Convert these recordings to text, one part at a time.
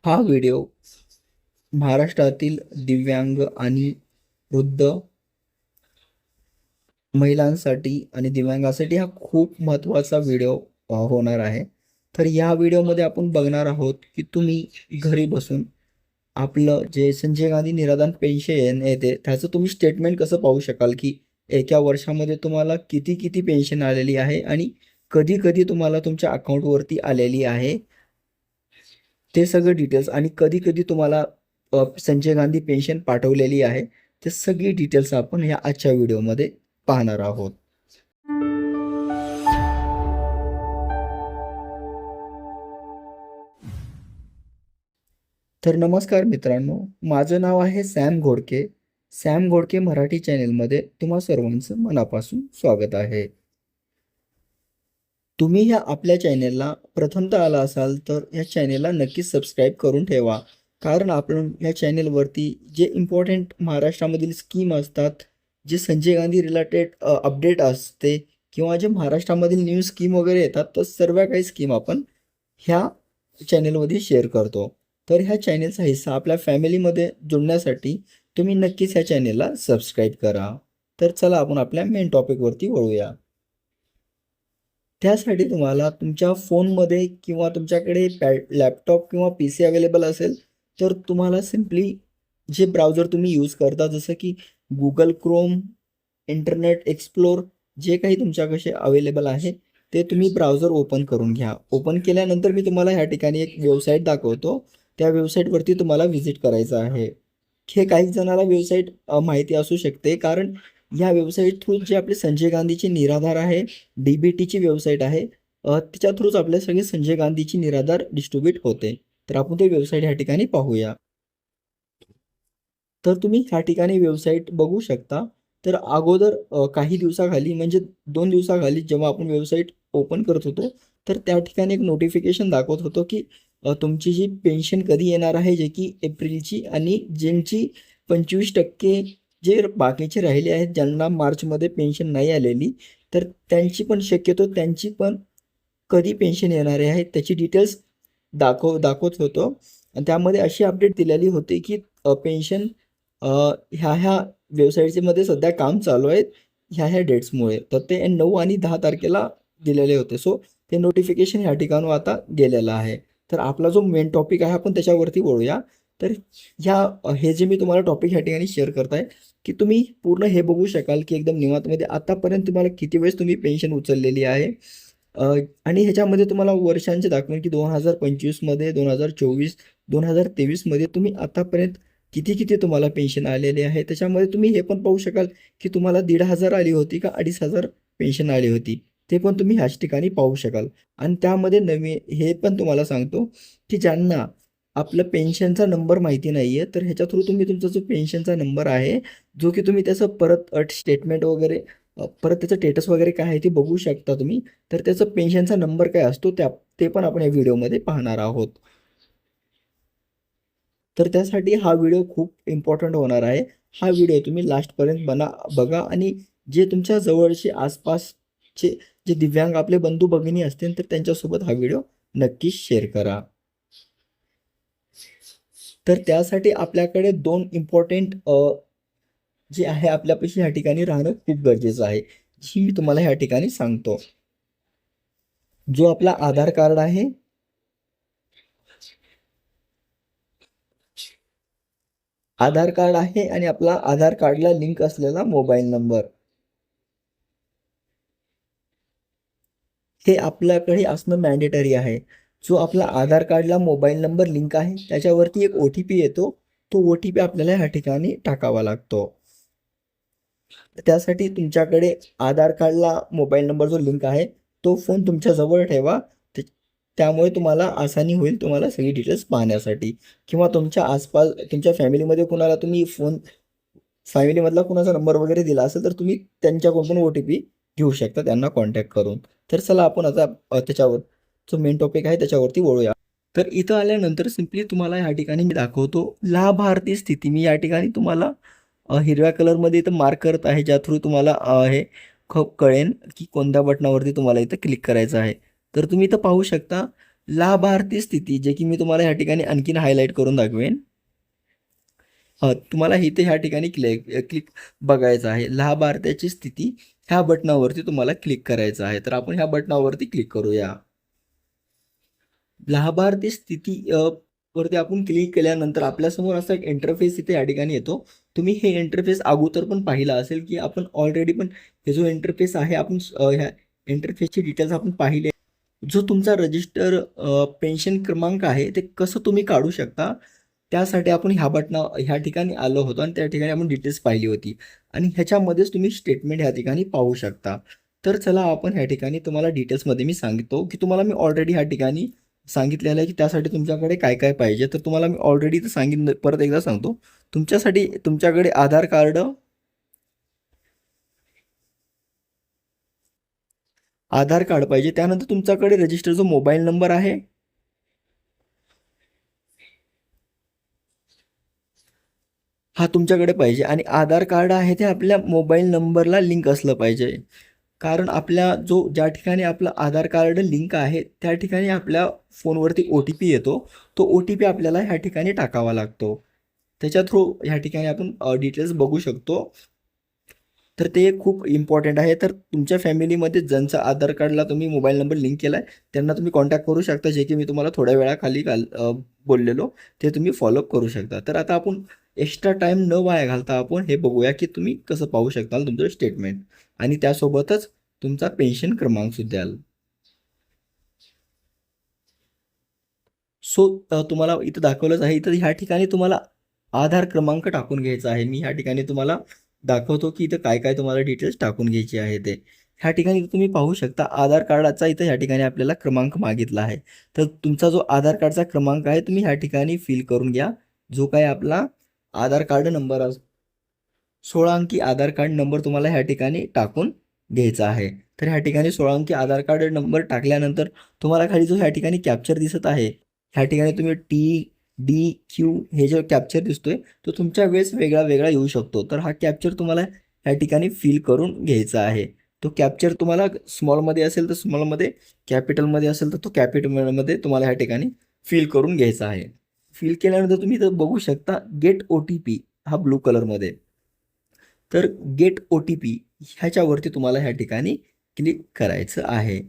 हा व्हिडिओ महाराष्ट्रातील दिव्यांग आणि वृद्ध महिलांसाठी आणि दिव्यांगासाठी हा खूप महत्त्वाचा व्हिडिओ होणार आहे. तर या व्हिडिओमध्ये आपण बघणार आहोत की तुम्ही घरी बसून आपलं जे संजय गांधी निराधार पेन्शन येते त्याचं तुम्ही स्टेटमेंट कसं पाहू शकाल की एका वर्षामध्ये तुम्हाला किती किती पेन्शन आलेली आहे आणि कधी कधी तुम्हाला तुमच्या अकाउंटवरती आलेली आहे, ते सगळं डिटेल्स आणि कधी-कधी तुम्हाला संजय गांधी पेन्शन पाठवलेली आहे. ते सगळी डिटेल्स आपण या आजच्या व्हिडिओमध्ये पाहणार आहोत. तर नमस्कार मित्रांनो, माझं नाव आहे सॅम घोडके. सॅम घोडके मराठी चॅनेलमध्ये तुम्हा सर्वांचं मनापासून स्वागत आहे. तुम्ही या आपल्या चॅनेलला प्रथमतः आला असाल तर या चॅनेलला नक्कीच सबस्क्राईब करून ठेवा. कारण आपण या चॅनेलवरती जे इम्पॉर्टंट महाराष्ट्रामधील स्कीम असतात, जे संजय गांधी रिलेटेड अपडेट असते किंवा जे महाराष्ट्रामधील न्यू स्कीम वगैरे येतात, तर सर्व काही स्कीम आपण ह्या चॅनेलमध्ये शेअर करतो. तर ह्या चॅनेलचा हिस्सा आपल्या फॅमिलीमध्ये जोडण्यासाठी तुम्ही नक्कीच ह्या चॅनेलला सबस्क्राईब करा. तर चला आपण आपल्या मेन टॉपिकवरती वळूया. त्यासाठी तुम्हाला तुमच्या फोनमध्ये किंवा तुमच्याकडे लॅपटॉप किंवा पी सी अवेलेबल असेल, तर तुम्हाला सिम्पली जे ब्राउझर तुम्ही यूज करता जसं की गुगल क्रोम, इंटरनेट एक्सप्लोर जे काही तुमच्याकडे अवेलेबल आहे, ते तुम्ही ब्राउझर ओपन करून घ्या. ओपन केल्यानंतर मी तुम्हाला ह्या ठिकाणी एक वेबसाईट दाखवतो. त्या वेबसाईटवरती तुम्हाला व्हिजिट करायचं आहे. हे काही जणाला वेबसाईट माहिती असू शकते, कारण या वेबसाईट थ्रू जे आपले संजय गांधीचे निराधार आहे, डी-बी-टीची वेबसाईट आहे. तिच्या थ्रूच आपले सगळे संजय गांधीची निराधार डिस्ट्रीब्यूट होते. तर आपण ते वेबसाईट ह्या ठिकाणी पाहूया. तर तुम्ही ह्या ठिकाणी वेबसाईट बघू शकता. तर अगोदर काही दिवसाखाली म्हणजे 2 दिवसाखाली जेव्हा आपण वेबसाईट ओपन करत होतो, तर त्या ठिकाणी एक नोटिफिकेशन दाखवत होतं की तुमची जी पेन्शन कधी येणार आहे, जे की एप्रिलची आणि ज्यांची 25% जे बाकीचे राहिले आहेत, ज्यांना मार्चमध्ये पेन्शन नाही आलेली, तर त्यांची पण शक्यतो त्यांची पण कधी पेन्शन येणारे आहे त्याची डिटेल्स दाखवत होतो. आणि त्यामध्ये अशी अपडेट दिलेली होती की पेन्शन ह्या वेबसाईटचे मध्ये सध्या काम चालू आहे ह्या डेट्समुळे. तर ते 9 आणि 10 तारखेला दिलेले होते. सो ते नोटिफिकेशन ह्या ठिकाणाहून आता गेलेलं आहे. तर आपला जो मेन टॉपिक आहे आपण त्याच्यावरती वळूया. तर हे जे मी तुम्हाला टॉपिक ह्या ठिकाणी शेअर करत आहे, की तुम्ही पूर्ण हे बघू शकाल की एकदम निवांतमध्ये आतापर्यंत तुम्हाला किती वेळेस तुम्ही पेन्शन उचललेली आहे. आणि ह्याच्यामध्ये तुम्हाला वर्षांचे दाखवेल की 2025मध्ये, 2024, 2023मध्ये तुम्ही आतापर्यंत किती तुम्हाला पेन्शन आलेली आहे. त्याच्यामध्ये तुम्ही हे पण पाहू शकाल की तुम्हाला 1,500 आली होती का 2,500 पेन्शन आली होती. ते पण तुम्ही ह्याच ठिकाणी पाहू शकाल. आणि त्यामध्ये हे पण तुम्हाला सांगतो की ज्यांना आपलं पेन्शनचा नंबर माहिती नाही आहे, तर ह्याच्या थ्रू तुम्ही तुमचा जो पेन्शनचा नंबर आहे, जो की तुम्ही त्याचं परत स्टेटमेंट वगैरे परत त्याचं स्टेटस वगैरे काय आहे ते बघू शकता तुम्ही. तर त्याचा पेन्शनचा नंबर काय असतो ते पण आपण या व्हिडिओमध्ये पाहणार आहोत. तर त्यासाठी हा व्हिडिओ खूप इम्पॉर्टंट होणार आहे. हा व्हिडिओ तुम्ही लास्टपर्यंत बघा आणि जे तुमच्या जवळचे आसपासचे जे दिव्यांग आपले बंधू भगिनी असतील, तर त्यांच्यासोबत हा व्हिडिओ नक्कीच शेअर करा. तर त्यासाठी आपल्याकडे 2 इम्पॉर्टंट जे आहे आपल्यापाशी ह्या ठिकाणी राहणं खूप गरजेचं आहे. जी मी तुम्हाला ह्या ठिकाणी सांगतो. जो आपला आधार कार्ड आहे, आधार कार्ड आहे आणि आपला आधार कार्डला लिंक असलेला मोबाईल नंबर. हे आपल्याकडे असणं मॅन्डेटरी आहे. जो आपला आधार कार्डला मोबाईल नंबर लिंक आहे, त्याच्यावरती एक ओ-टी-पी येतो. तो ओ-टी-पी आपल्याला ह्या ठिकाणी टाकावा लागतो. त्यासाठी तुमच्याकडे आधार कार्डला मोबाईल नंबर जो लिंक आहे, तो फोन तुमच्या जवळ ठेवा. ते त्यामुळे तुम्हाला आसानी होईल तुम्हाला सगळी डिटेल्स पाहण्यासाठी किंवा तुमच्या आसपास तुमच्या फॅमिलीमध्ये कुणाला तुम्ही फॅमिलीमधला कुणाचा नंबर वगैरे दिला असेल, तर तुम्ही त्यांच्याकडून पण ओ-टी-पी घेऊ शकता त्यांना कॉन्टॅक्ट करून. तर चला आपण आता त्याच्यावर जो मेन टॉपिक आहे त्याच्यावरती वळूया. तर इथं आल्यानंतर सिम्पली तुम्हाला या ठिकाणी मी दाखवतो लाभार्थी स्थिती. मी या ठिकाणी तुम्हाला हिरव्या कलरमध्ये इथं मार्क करत आहे, ज्या थ्रू तुम्हाला हे कळेल की कोणत्या बटनावरती तुम्हाला इथं क्लिक करायचं आहे. तर तुम्ही इथं पाहू शकता लाभार्थी स्थिती जे की मी तुम्हाला ह्या ठिकाणी आणखीन हायलाईट करून दाखवेन. तुम्हाला इथे ह्या ठिकाणी क्लिक बघायचं आहे. लाभार्थ्याची स्थिती ह्या बटनावरती तुम्हाला क्लिक करायचं आहे. तर आपण ह्या बटनावरती क्लिक करूया. लाभार्थी स्थिती वरती आपण क्लिक केल्यानंतर आपल्यासमोर असा एक इंटरफेस इथे या ठिकाणी येतो. तुम्ही हे इंटरफेस अगोदर पण पाहिला असेल, की आपण ऑलरेडी पण हे जो इंटरफेस आहे आपण ह्या इंटरफेसची डिटेल्स आपण पाहिले. जो तुमचा रजिस्टर पेन्शन क्रमांक आहे ते कसं तुम्ही काढू शकता, त्यासाठी आपण ह्या ठिकाणी आलो होतो आणि त्या ठिकाणी आपण डिटेल्स पाहिली होती आणि ह्याच्यामध्येच तुम्ही स्टेटमेंट ह्या ठिकाणी पाहू शकता. तर चला आपण ह्या ठिकाणी तुम्हाला डिटेल्समध्ये मी सांगतो, की तुम्हाला मी ऑलरेडी ह्या ठिकाणी सांगितलेलं आहे, की त्यासाठी तुमच्याकडे काय काय पाहिजे. तर तुम्हाला मी ऑलरेडी तर सांगितलं, परत एकदा सांगतो. तुमच्यासाठी तुमच्याकडे आधार कार्ड पाहिजे. त्यानंतर तुमच्याकडे रजिस्टर जो मोबाईल नंबर आहे हा तुमच्याकडे पाहिजे आणि आधार कार्ड आहे ते आपल्या मोबाईल नंबरला लिंक असलं पाहिजे. कारण ज्या ठिकाणी आपलं आधार कार्ड लिंक आहे त्या ठिकाणी आपल्या फोनवरती ओ-टी-पी येतो. तो ओ-टी-पी आपल्याला ह्या ठिकाणी टाकावा लागतो. त्याच्या थ्रू ह्या ठिकाणी आपण डिटेल्स बघू शकतो. तर ते खूप इम्पॉर्टंट आहे. तर तुमच्या फॅमिलीमध्ये ज्यांचा आधार कार्डला तुम्ही मोबाईल नंबर लिंक केला आहे त्यांना तुम्ही कॉन्टॅक्ट करू शकता, जे की मी तुम्हाला थोड्या वेळाखाली बोललेलो ते तुम्ही फॉलोअप करू शकता. तर आता आपण एक्स्ट्रा टाईम न वाया घालता आपण हे बघूया, की तुम्ही कसं पाहू शकता तुमचं स्टेटमेंट आणि त्यासोबतच तुमचा पेन्शन क्रमांक सुद्धा. सो तुम्हाला इथं दाखवलंच आहे. इथं ह्या ठिकाणी तुम्हाला आधार क्रमांक टाकून घ्यायचा आहे. मी ह्या ठिकाणी तुम्हाला दाखवतो, की इथं काय काय तुम्हाला डिटेल्स टाकून घ्यायची आहे ते. ह्या ठिकाणी तुम्ही पाहू शकता आधार कार्डाचा इथं ह्या ठिकाणी आपल्याला क्रमांक मागितला आहे. तर तुमचा जो आधार कार्डचा क्रमांक आहे तुम्ही ह्या ठिकाणी फिल करून घ्या. जो काही आपला आधार कार्ड नंबर 16 अंकी आधार कार्ड नंबर तुम्हाला ह्या ठिकाणी टाकून घ्यायचा आहे. तर ह्या ठिकाणी 16 अंकी आधार कार्ड नंबर टाकल्यानंतर तुम्हाला खाली जो ह्या ठिकाणी कॅप्चर दिसत आहे, ह्या ठिकाणी तुम्ही TDQ हे जो कॅप्चर दिसतोय तो तुमच्या वेळेस वेगळा वेगळा येऊ शकतो. तर हा कॅप्चर तुम्हाला ह्या ठिकाणी फिल करून घ्यायचा आहे. तो कॅप्चर तुम्हाला स्मॉलमध्ये असेल तर स्मॉलमध्ये, कॅपिटलमध्ये असेल तर तो कॅपिटलमध्ये तुम्हाला ह्या ठिकाणी फिल करून घ्यायचा आहे. फिल केल्यानंतर तुम्ही इथं बघू शकता गेट ओ-टी-पी हा ब्लू कलरमध्ये. तर गेट ओ-टी-पी ह्याच्यावरती तुम्हाला ह्या ठिकाणी क्लिक करायचं आहे.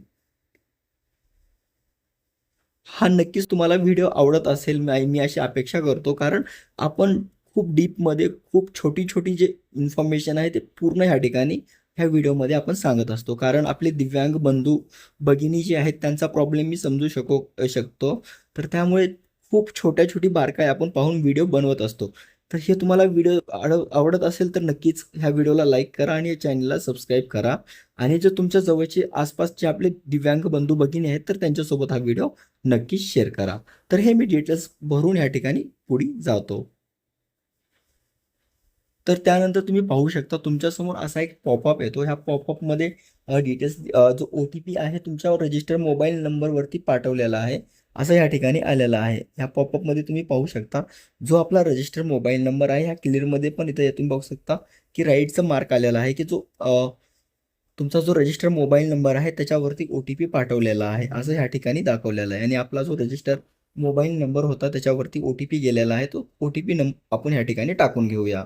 हा नक्कीच तुम्हाला व्हिडिओ आवडत असेल, मी अशी अपेक्षा करतो. कारण आपण खूप डीपमध्ये खूप छोटी-छोटी जे इन्फॉर्मेशन आहे ते पूर्ण ह्या ठिकाणी ह्या व्हिडिओमध्ये आपण सांगत असतो. कारण आपले दिव्यांग बंधू, भगिनी जे आहेत त्यांचा प्रॉब्लेम मी समजू शकतो. तर त्यामुळे खूप छोट्या-छोटी बारकाई आपण पाहून व्हिडिओ बनवत असतो. तर हे तुम्हाला व्हिडिओ आवडत असेल तर नक्कीच ह्या व्हिडिओला लाईक करा आणि या चॅनलला सबस्क्राईब करा. आणि जर तुमच्या जवळचे आसपासचे आपले दिव्यांग बंधू भगिनी आहेत तर त्यांच्यासोबत हा व्हिडिओ नक्कीच शेअर करा. तर हे मी डिटेल्स भरून या ठिकाणी पुढे जातो. तर त्यानंतर तुम्ही पाहू शकता तुमच्यासमोर असा एक पॉपअप येतो. ह्या पॉपअपमध्ये डिटेल्स जो ओ-टी-पी आहे तुमच्यावर रजिस्टर मोबाईल नंबरवरती पाठवलेला आहे, असं या ठिकाणी आलेलं आहे. ह्या पॉपअपमध्ये तुम्ही पाहू शकता जो आपला रजिस्टर मोबाईल नंबर आहे ह्या क्लिअरमध्ये पण इथं तुम्ही बघू शकता की राईटचा मार्क आलेला आहे, की तुमचा जो रजिस्टर मोबाईल नंबर आहे त्याच्यावरती ओ-टी-पी पाठवलेला आहे असं ह्या ठिकाणी दाखवलेलं आहे. आणि आपला जो रजिस्टर मोबाईल नंबर होता त्याच्यावरती ओ-टी-पी गेलेला आहे, तो ओ-टी-पी आपण ह्या ठिकाणी टाकून घेऊया.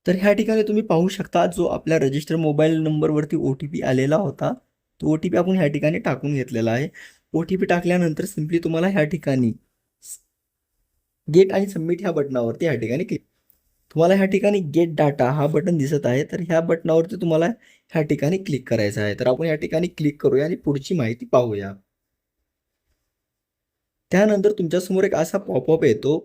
तर ह्या ठिकाणी तुम्ही पाहू शकता जो आपल्या रजिस्टर मोबाईल नंबरवरती ओ-टी-पी आलेला होता, तो ओ-टी-पी आपण ह्या ठिकाणी टाकून घेतलेला आहे. ओ-टी-पी टाकल्यानंतर सिम्पली तुम्हाला ह्या ठिकाणी गेट आणि सबमिट ह्या बटनावरती ह्या ठिकाणी क्लिक. तुम्हाला ह्या ठिकाणी गेट डाटा हा बटन दिसत आहे, तर ह्या बटनावरती तुम्हाला ह्या ठिकाणी क्लिक करायचं आहे. तर आपण ह्या ठिकाणी क्लिक करूया आणि पुढची माहिती पाहूया. त्यानंतर तुमच्यासमोर एक असा पॉपअप येतो,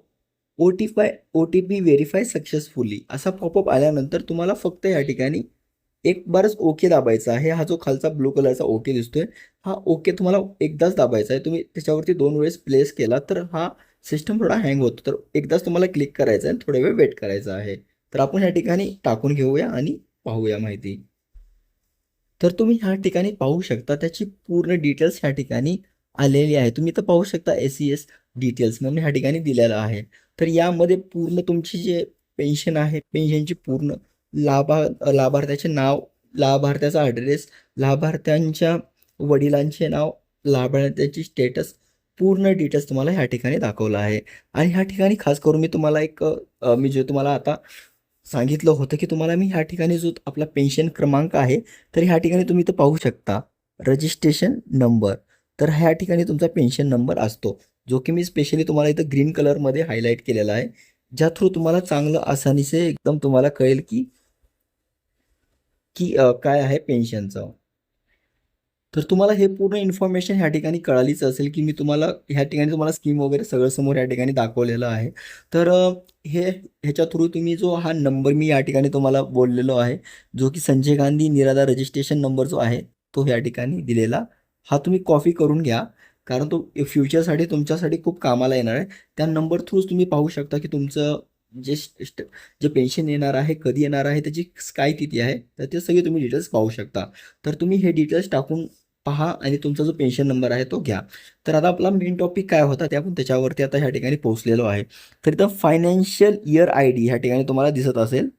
ओ-टी-पी व्हेरीफाय सक्सेसफुली असा पॉपअप आल्यानंतर तुम्हाला फक्त या ठिकाणी एक बारच ओके दाबायचा आहे. हा जो खालचा ब्लू कलरचा ओके दिसतोय, हा ओके तुम्हाला एकदाच दाबायचा आहे. तुम्ही त्याच्यावरती 2 वेळेस प्लेस केला तर हा सिस्टम थोडा हँग होतो. तर एकदाच तुम्हाला क्लिक करायचं आहे आणि थोडा वेळ वेट करायचा आहे. तर आपण ह्या ठिकाणी टाकून घेऊया आणि पाहूया माहिती. तर तुम्ही ह्या ठिकाणी पाहू शकता त्याची पूर्ण डिटेल्स ह्या ठिकाणी आलेली आहे. तुम्ही तर पाहू शकता SES डिटेल्स म्हणून ह्या ठिकाणी दिलेलं आहे. तर यामध्ये पूर्ण तुमची जे पेन्शन आहे, पेन्शनची पूर्ण लाभार्थ्याचे नाव लाभार्थ्याचा ॲड्रेस, लाभार्थ्यांच्या वडिलांचे नाव, लाभार्थ्याची स्टेटस, पूर्ण डिटेल्स तुम्हाला ह्या ठिकाणी दाखवलं आहे. आणि ह्या ठिकाणी खास करून मी तुम्हाला मी जे तुम्हाला आता सांगितलं होतं की तुम्हाला मी ह्या ठिकाणी जो आपला पेन्शन क्रमांक आहे, तर ह्या ठिकाणी तुम्ही इथं पाहू शकता रजिस्ट्रेशन नंबर. तर ह्या ठिकाणी तुमचा पेन्शन नंबर असतो, जो की मी स्पेशली तुम्हाला इथं ग्रीन कलरमध्ये हायलाईट केलेला आहे, ज्या थ्रू तुम्हाला चांगलं आसानीसे एकदम तुम्हाला कळेल की की काय आहे पेन्शनचं. तर तुम्हाला हे पूर्ण इन्फॉर्मेशन ह्या ठिकाणी कळालीच असेल की मी तुम्हाला ह्या ठिकाणी तुम्हाला स्कीम वगैरे सगळं समोर या ठिकाणी दाखवलेलं आहे. तर ह्याच्या थ्रू तुम्ही जो हा नंबर मी या ठिकाणी तुम्हाला बोललेलो आहे, जो की संजय गांधी निराधार रजिस्ट्रेशन नंबर जो आहे, तो या ठिकाणी दिलेला, हा तुम्ही कॉपी करून घ्या. कारण तो फ्युचरसाठी तुमच्यासाठी खूप कामाला येणार आहे. त्या नंबर थ्रूच तुम्ही पाहू शकता की तुमचं जे जे पेन्शन येणार आहे, कधी येणार आहे, त्याची काय तिथी आहे, तर ते सगळे तुम्ही डिटेल्स पाहू शकता. तर तुम्ही हे डिटेल्स टाकून पहा आणि तुमचा जो पेन्शन नंबर आहे तो घ्या. तर आता आपला मेन टॉपिक काय होता ते आपण त्याच्यावरती आता ह्या ठिकाणी पोहोचलेलो आहे. तर इथं फायनान्शियल इयर आय डी ह्या ठिकाणी तुम्हाला दिसत असेल.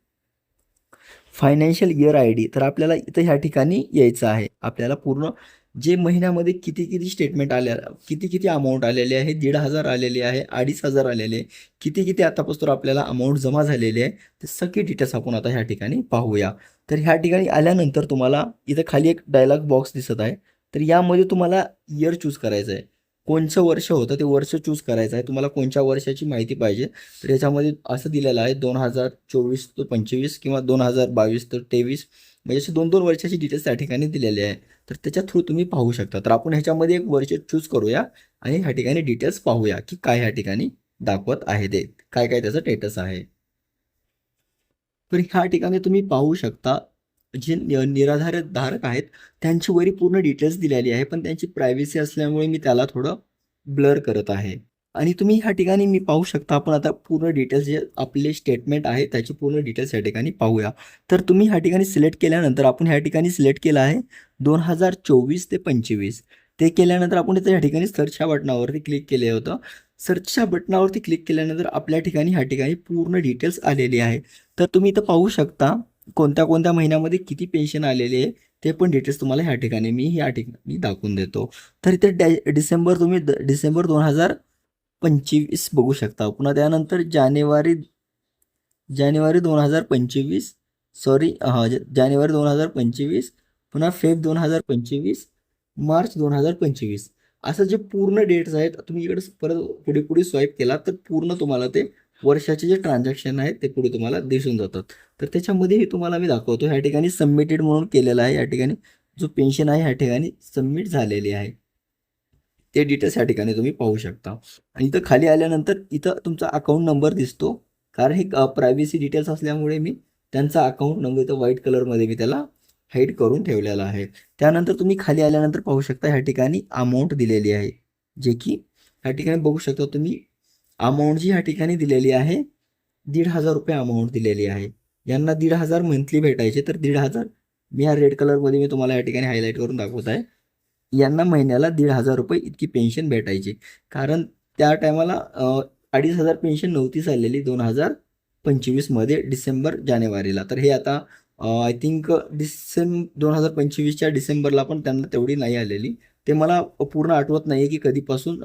फायनान्शियल इयर आय डी, तर आपल्याला इथं ह्या ठिकाणी यायचं आहे. आपल्याला पूर्ण जे महिन्यामध्ये किती किती स्टेटमेंट आल्या, किती किती अमाऊंट आलेली आहे, 1,500 आलेली आहे, 2,500 आलेले आहे, किती किती आतापासून आपल्याला अमाऊंट जमा झालेली आहे, ते सगळे डिटेल्स आपण आता ह्या ठिकाणी पाहूया. तर ह्या ठिकाणी आल्यानंतर तुम्हाला इथं खाली एक डायलॉग बॉक्स दिसत आहे. तर यामध्ये तुम्हाला इयर चूज करायचं आहे. कोणचं वर्ष होतं ते वर्ष चूज करायचं आहे. तुम्हाला कोणत्या वर्षाची माहिती पाहिजे, तर याच्यामध्ये असं दिलेलं आहे 2024 ते 25 किंवा 2022 ते 23, म्हणजे असे 2-2 वर्षाची डिटेल्स त्या ठिकाणी दिलेले आहे. तर त्याच्या थ्रू तुम्ही पाहू शकता. तर आपण ह्याच्यामध्ये एक वर्ष चूज करूया आणि ह्या ठिकाणी डिटेल्स पाहूया की काय ह्या ठिकाणी दाखवत आहे ते, काय काय त्याचं स्टेटस आहे. तर ह्या ठिकाणी तुम्ही पाहू शकता जे निराधार धारक आहेत त्यांची वरी पूर्ण डिटेल्स दिलेली आहे, पण त्यांची प्रायव्हसी असल्यामुळे मी त्याला थोडं ब्लर करत आहे. आणि तुम्ही ह्या ठिकाणी मी पाहू शकता, आपण आता पूर्ण डिटेल्स जे आपले स्टेटमेंट आहे त्याची पूर्ण डिटेल्स या ठिकाणी पाहूया. तर तुम्ही ह्या ठिकाणी सिलेक्ट केल्यानंतर आपण ह्या ठिकाणी सिलेक्ट केलं आहे 2024 ते 25. ते केल्यानंतर आपण इथं ह्या ठिकाणी सर्चच्या बटनावरती क्लिक केले होतं. सर्चच्या बटनावरती क्लिक केल्यानंतर आपल्या ठिकाणी ह्या ठिकाणी पूर्ण डिटेल्स आलेली आहे. तर तुम्ही इथं पाहू शकता कोणत्या कोणत्या महिन्यामध्ये किती पेन्शन आलेली आहे, ते पण डिटेल्स तुम्हाला ह्या ठिकाणी मी ह्या ठिकाणी दाखवून देतो. तर इथे डिसेंबर तुम्ही डिसेंबर 2025 बघू शकता. पुन्हा त्यानंतर जानेवारी जानेवारी 2025, सॉरी जानेवारी 2025, पुन्हा फेब 2025, मार्च 2025, असं जे पूर्ण डेट्स आहेत तुम्ही इकडे परत पुढे पुढे स्वाईप केला तर पूर्ण तुम्हाला ते वर्षाचे जे ट्रान्झॅक्शन आहेत ते पुढे तुम्हाला दिसून जातात. तर त्याच्यामध्येही तुम्हाला मी दाखवतो. ह्या ठिकाणी सबमिटेड म्हणून केलेलं आहे. या ठिकाणी जो पेन्शन आहे ह्या ठिकाणी सबमिट झालेली आहे. ते डिटेल्स या ठिकाणी तुम्ही पाहू शकता. आणि इथं खाली आल्यानंतर इथं तुमचा अकाउंट नंबर दिसतो. कारण हे प्रायव्हसी डिटेल्स असल्यामुळे मी त्यांचा अकाउंट नंबर इथं व्हाईट कलरमध्ये मी त्याला हाईड करून ठेवलेला आहे. त्यानंतर तुम्ही खाली आल्यानंतर पाहू शकता ह्या ठिकाणी अमाऊंट दिलेली आहे, जे की ह्या ठिकाणी बघू शकता तुम्ही. अमाऊंट जी ह्या ठिकाणी दिलेली आहे, ₹1,500 अमाऊंट दिलेली आहे. यांना 1,500 मंथली भेटायचे, तर 1,500 मी ह्या रेड कलरमध्ये मी तुम्हाला या ठिकाणी हायलाईट करून दाखवत आहे. यांना महिन्याला ₹1,500 इतकी पेन्शन भेटायची. कारण त्या टायमाला 2,500 पेन्शन नव्हतीच आलेली 2025मध्ये डिसेंबर जानेवारीला. तर हे आता आय थिंक 2025च्या डिसेंबरला पण त्यांना तेवढी नाही आलेली. ते मला पूर्ण आठवत नाही की कधीपासून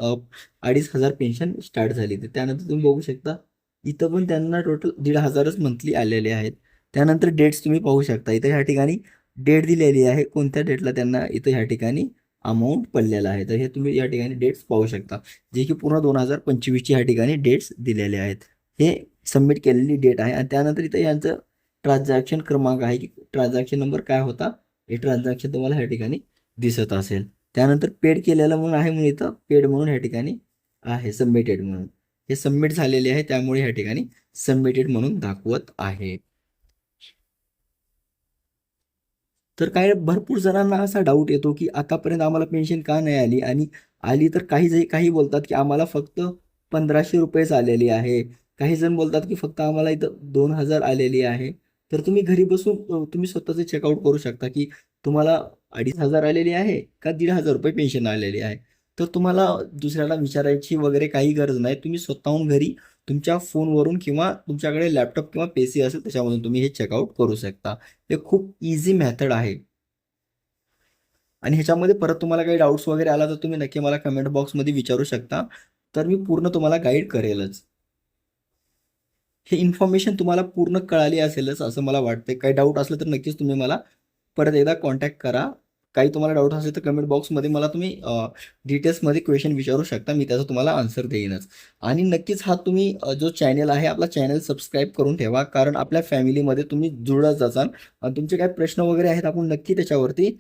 2,500 पेन्शन स्टार्ट झाली. तर त्यानंतर तुम्ही बघू शकता इथं पण त्यांना टोटल 1,500च मंथली आलेले आहेत. त्यानंतर डेट्स तुम्ही पाहू शकता. इथं ह्या ठिकाणी डेट दिलेली आहे, कोणत्या डेटला त्यांना इथं ह्या ठिकाणी अमाऊंट पडलेला आहे. तर हे तुम्ही या ठिकाणी डेट्स पाहू शकता, जे की पूर्ण 2025ची ह्या ठिकाणी डेट्स दिलेले आहेत. हे सबमिट केलेली डेट आहे. आणि त्यानंतर इथं यांचं ट्रान्झॅक्शन क्रमांक आहे की ट्रान्झॅक्शन नंबर काय होता, हे ट्रान्झॅक्शन तुम्हाला ह्या ठिकाणी दिसत असेल. त्यानंतर पेड केलेलं म्हणून आहे, म्हणून इथं पेड म्हणून ह्या ठिकाणी आहे, सबमिटेड म्हणून. हे सबमिट झालेले आहे, त्यामुळे ह्या ठिकाणी सबमिटेड म्हणून दाखवत आहे. तर काय भरपूर जणांना असा डाऊट येतो की आतापर्यंत आम्हाला पेन्शन का नाही आली, आणि आली तर काही बोलतात की आम्हाला फक्त ₹1,500 आलेली आहे. काही जण बोलतात की फक्त आम्हाला इथं 2,000 आलेली आहे. तर तुम्ही घरी बसून तुम्ही स्वतःचे चेकआउट करू शकता की तुम्हाला 2,500 आलेली आहे का ₹1,500 पेन्शन आलेली आहे. तर तुम्हाला दुसऱ्याला विचारायची वगैरे काही गरज नाही. तुम्ही स्वतःहून घरी तुमच्या फोनवरून किंवा तुमच्याकडे लॅपटॉप किंवा PC असेल त्याच्यामधून तुम्ही हे चेकआउट करू शकता. हे खूप इझी मेथड आहे. आणि ह्याच्यामध्ये परत तुम्हाला काही डाऊट्स वगैरे आला तर तुम्ही नक्की मला कमेंट बॉक्समध्ये विचारू शकता. तर मी पूर्ण तुम्हाला गाईड करेलच. हे इन्फॉर्मेशन तुम्हाला पूर्ण कळाली असेलच असं मला वाटतंय. काही डाऊट असलं तर नक्कीच तुम्ही मला परत एकदा कॉन्टॅक्ट करा. काही तुम्हाला डाऊट असेल तर कमेंट बॉक्समध्ये मला तुम्ही डिटेल्समध्ये क्वेश्चन विचारू शकता. मी त्याचा तुम्हाला आन्सर देईनच. आणि नक्कीच हा तुम्ही जो चॅनल आहे आपला चॅनल सबस्क्राईब करून ठेवा. कारण आपल्या फॅमिलीमध्ये तुम्ही जुळत जाचाल आणि तुमचे काही प्रश्न वगैरे आहेत आपण नक्की त्याच्यावरती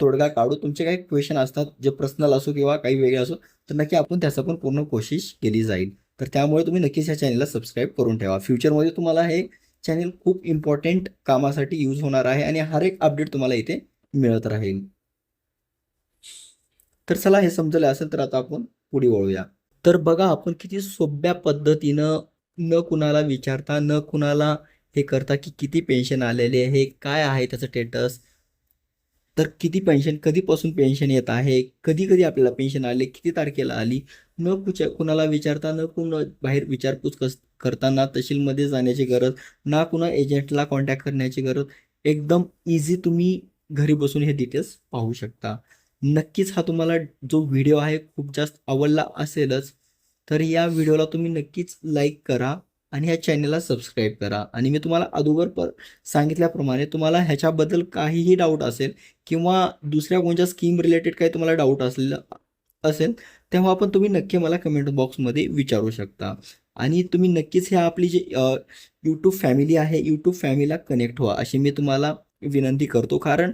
तोडगा काढू. तुमचे काही क्वेश्चन असतात जे पर्सनल असो किंवा काही वेगळे असो तर नक्की आपण त्याचा पण पूर्ण कोशिश केली जाईल. तर त्यामुळे तुम्ही नक्कीच या चॅनलला सबस्क्राईब करून ठेवा. फ्युचरमध्ये तुम्हाला हे चॅनल खूप इम्पॉर्टंट कामासाठी यूज होणार आहे आणि हर एक अपडेट तुम्हाला इथे मिळत राहील. तर चला हे समजलं असेल तर आता आपण पुढे वळूया. तर बघा आपण किती सोप्या पद्धतीनं न कुणाला विचारता न कुणाला हे करता की किती पेन्शन आलेले आहे, काय आहे त्याचं स्टेटस, तर किती पेन्शन कधीपासून पेन्शन येत आहे, कधी कधी आपल्याला पेन्शन आले, किती तारखेला आली, न कुणाला विचारता न बाहेर विचारपूस करताना तहसीलमध्ये जाण्याची गरज, ना कुणा एजंटला कॉन्टॅक्ट करण्याची गरज. एकदम इझी तुम्ही घरी बसून हे डिटेल्स पाहू शकता. नक्कीच हा तुम्हाला जो व्हिडिओ आहे खूप जास्त आवडला असेलच. तर या व्हिडिओला तुम्ही नक्कीच लाईक करा आणि ह्या चॅनलला सबस्क्राईब करा. आणि मी तुम्हाला अगोदर सांगितल्याप्रमाणे तुम्हाला ह्याच्याबद्दल काहीही डाऊट असेल किंवा दुसऱ्या कोणत्या स्कीम रिलेटेड काही तुम्हाला डाऊट असेल तेव्हा पण तुम्ही नक्की मला कमेंट बॉक्समध्ये विचारू शकता. आणि तुम्ही नक्कीच ह्या आपली जी यूट्यूब फॅमिली आहे यूट्यूब फॅमिलीला कनेक्ट व्हा अशी मी तुम्हाला विनंती करतो. कारण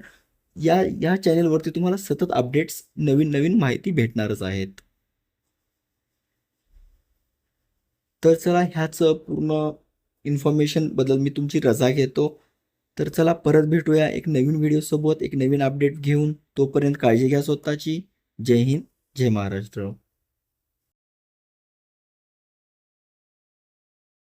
या चॅनेलवरती तुम्हाला सतत अपडेट्स नवीन नवीन माहिती भेटणारच आहेत. तर चला ह्याच पूर्ण इन्फॉर्मेशनबद्दल मी तुमची रजा घेतो. तर चला परत भेटूया एक नवीन व्हिडिओसोबत एक नवीन अपडेट घेऊन. तोपर्यंत काळजी घ्या स्वतःची. जय हिंद, जय महाराष्ट्र.